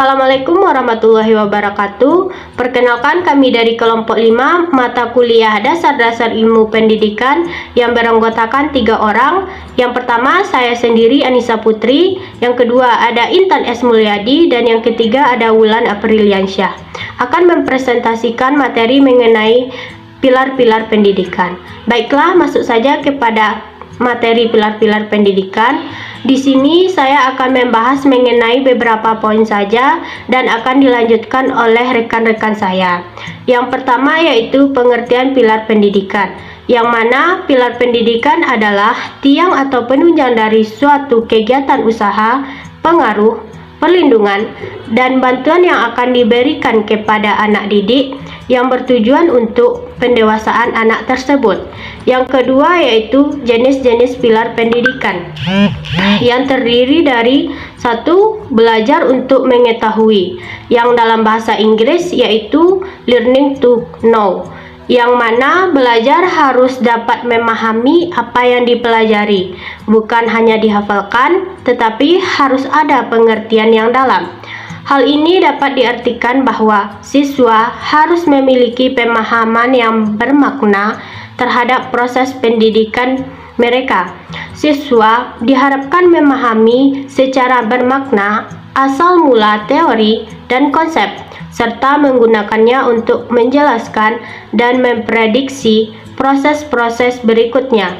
Assalamualaikum warahmatullahi wabarakatuh. Perkenalkan, kami dari kelompok 5 mata kuliah dasar-dasar ilmu pendidikan yang beranggotakan 3 orang. Yang pertama saya sendiri, Anissa Putri. Yang kedua ada Intan S. Mulyadi. Dan yang ketiga ada Wulan Apriliansyah. Akan mempresentasikan materi mengenai pilar-pilar pendidikan. Baiklah, masuk saja kepada materi pilar-pilar pendidikan. Di sini saya akan membahas mengenai beberapa poin saja dan akan dilanjutkan oleh rekan-rekan saya. Yang pertama yaitu pengertian pilar pendidikan, yang mana pilar pendidikan adalah tiang atau penunjang dari suatu kegiatan usaha, pengaruh, perlindungan, dan bantuan yang akan diberikan kepada anak didik yang bertujuan untuk pendewasaan anak tersebut. Yang kedua yaitu jenis-jenis pilar pendidikan, yang terdiri dari 1. Belajar untuk mengetahui, yang dalam bahasa Inggris yaitu learning to know, yang mana belajar harus dapat memahami apa yang dipelajari, bukan hanya dihafalkan, tetapi harus ada pengertian yang dalam. Hal ini dapat diartikan bahwa siswa harus memiliki pemahaman yang bermakna terhadap proses pendidikan mereka. Siswa diharapkan memahami secara bermakna asal mula teori dan konsep, serta menggunakannya untuk menjelaskan dan memprediksi proses-proses berikutnya.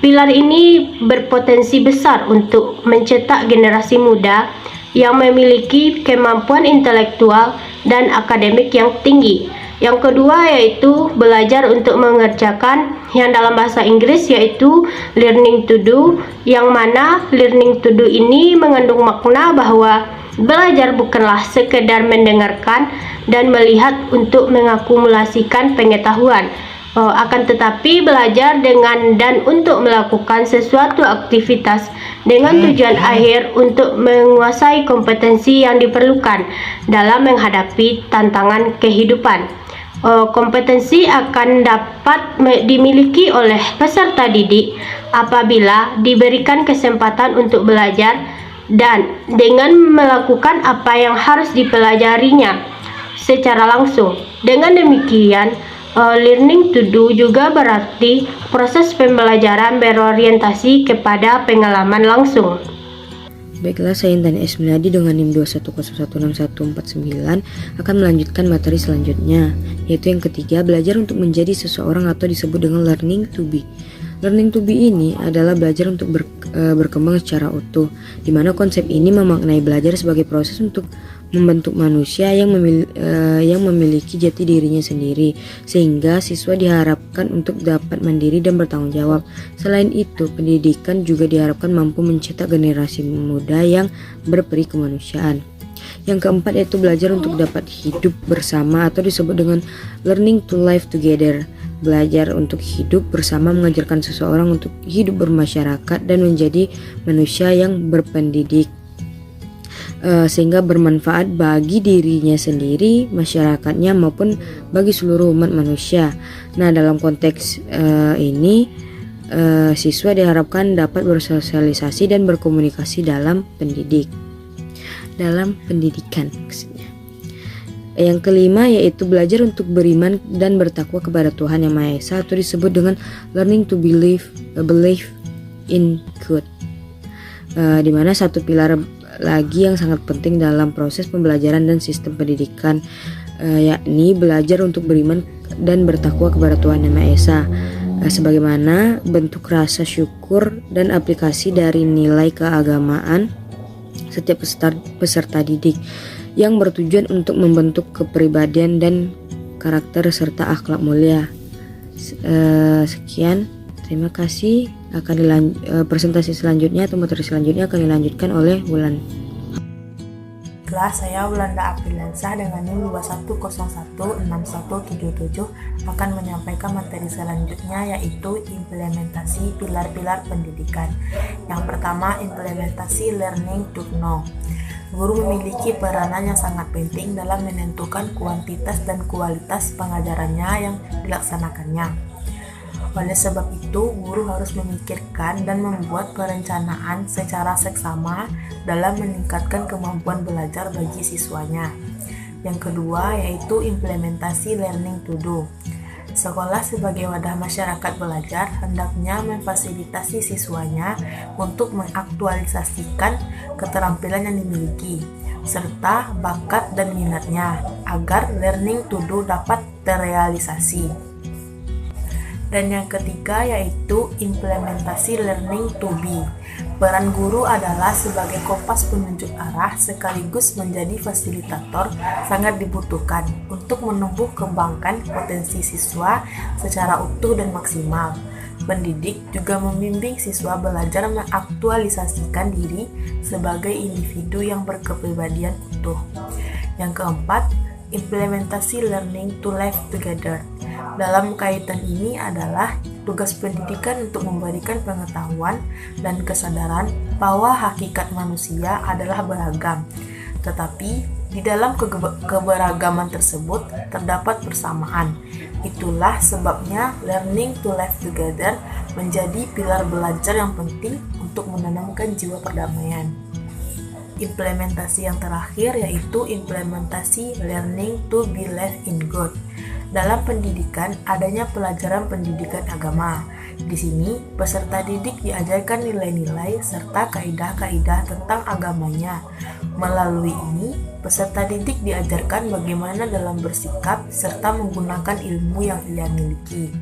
Pilar ini berpotensi besar untuk mencetak generasi muda yang memiliki kemampuan intelektual dan akademik yang tinggi. Yang kedua yaitu belajar untuk mengerjakan, yang dalam bahasa Inggris yaitu learning to do, yang mana learning to do ini mengandung makna bahwa belajar bukanlah sekedar mendengarkan dan melihat untuk mengakumulasikan pengetahuan, akan tetapi belajar dengan dan untuk melakukan sesuatu aktivitas dengan tujuan akhir untuk menguasai kompetensi yang diperlukan dalam menghadapi tantangan kehidupan. Kompetensi akan dapat dimiliki oleh peserta didik apabila diberikan kesempatan untuk belajar dan dengan melakukan apa yang harus dipelajarinya secara langsung. Dengan demikian, learning to do juga berarti proses pembelajaran berorientasi kepada pengalaman langsung. Baiklah, saya Intan S. Mulyadi dengan NIM 210161449 akan melanjutkan materi selanjutnya, yaitu yang ketiga, belajar untuk menjadi seseorang atau disebut dengan learning to be. Learning to be ini adalah belajar untuk berkembang secara utuh, di mana konsep ini memaknai belajar sebagai proses untuk membentuk manusia yang memiliki jati dirinya sendiri, sehingga siswa diharapkan untuk dapat mandiri dan bertanggung jawab. Selain itu, pendidikan juga diharapkan mampu mencetak generasi muda yang berperi kemanusiaan. Yang keempat yaitu belajar untuk dapat hidup bersama atau disebut dengan learning to live together. Belajar untuk hidup bersama mengajarkan seseorang untuk hidup bermasyarakat dan menjadi manusia yang berpendidik, sehingga bermanfaat bagi dirinya sendiri, masyarakatnya maupun bagi seluruh umat manusia. Nah, dalam konteks ini siswa diharapkan dapat bersosialisasi dan berkomunikasi dalam pendidikan maksudnya. Yang kelima yaitu belajar untuk beriman dan bertakwa kepada Tuhan Yang Maha Esa atau disebut dengan learning to believe in God. Di mana satu pilar lagi yang sangat penting dalam proses pembelajaran dan sistem pendidikan, yakni belajar untuk beriman dan bertakwa kepada Tuhan Yang Maha Esa, sebagaimana bentuk rasa syukur dan aplikasi dari nilai keagamaan setiap peserta didik yang bertujuan untuk membentuk kepribadian dan karakter serta akhlak mulia. Sekian, terima kasih. Presentasi selanjutnya atau materi selanjutnya akan dilanjutkan oleh Wulan. Saya Wulanda Apriliansyah dengan NIM 210161177 akan menyampaikan materi selanjutnya, yaitu implementasi pilar-pilar pendidikan. Yang pertama, implementasi learning to know. Guru memiliki peranan yang sangat penting dalam menentukan kuantitas dan kualitas pengajarannya yang dilaksanakannya. Oleh sebab itu, guru harus memikirkan dan membuat perencanaan secara seksama dalam meningkatkan kemampuan belajar bagi siswanya. Yang kedua yaitu implementasi learning to do. Sekolah sebagai wadah masyarakat belajar hendaknya memfasilitasi siswanya untuk mengaktualisasikan keterampilan yang dimiliki, serta bakat dan minatnya, agar learning to do dapat terrealisasi. Dan yang ketiga yaitu implementasi learning to be. Peran guru adalah sebagai kompas penunjuk arah sekaligus menjadi fasilitator sangat dibutuhkan untuk menumbuh kembangkan potensi siswa secara utuh dan maksimal. Pendidik juga membimbing siswa belajar mengaktualisasikan diri sebagai individu yang berkepribadian utuh. Yang keempat, implementasi learning to live together. Dalam kaitan ini adalah tugas pendidikan untuk memberikan pengetahuan dan kesadaran bahwa hakikat manusia adalah beragam. Tetapi di dalam keberagaman tersebut terdapat persamaan. Itulah sebabnya learning to live together menjadi pilar belajar yang penting untuk menanamkan jiwa perdamaian. Implementasi yang terakhir yaitu implementasi learning to believe in God. Dalam pendidikan, adanya pelajaran pendidikan agama. Di sini, peserta didik diajarkan nilai-nilai serta kaidah-kaidah tentang agamanya. Melalui ini, peserta didik diajarkan bagaimana dalam bersikap serta menggunakan ilmu yang ia miliki.